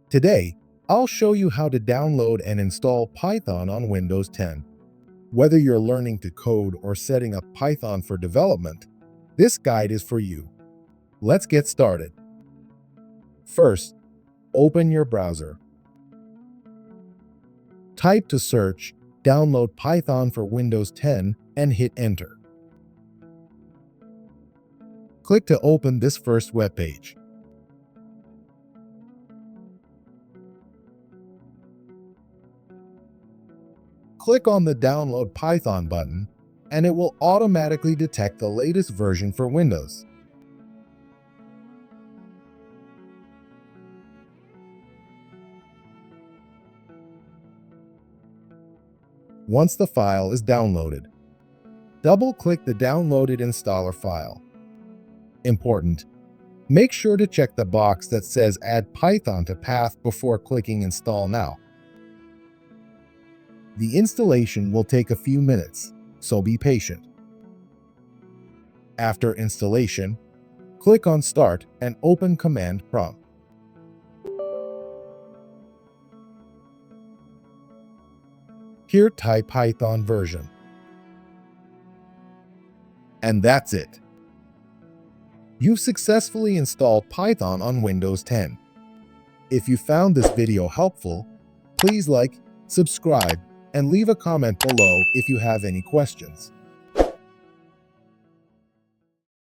Today, I'll show you how to download and install Python on Windows 10. Whether you're learning to code or setting up Python for development, this guide is for you. Let's get started. First, open your browser. Type to search, download Python for Windows 10 and hit enter. Click to open this first web page. Click on the Download Python button, and it will automatically detect the latest version for Windows. Once the file is downloaded, double-click the downloaded installer file. Important: make sure to check the box that says Add Python to Path before clicking Install Now. The installation will take a few minutes, so be patient. After installation, click on Start and open Command Prompt. Here, type Python version. And that's it. You've successfully installed Python on Windows 10. If you found this video helpful, please like, subscribe, and leave a comment below if you have any questions.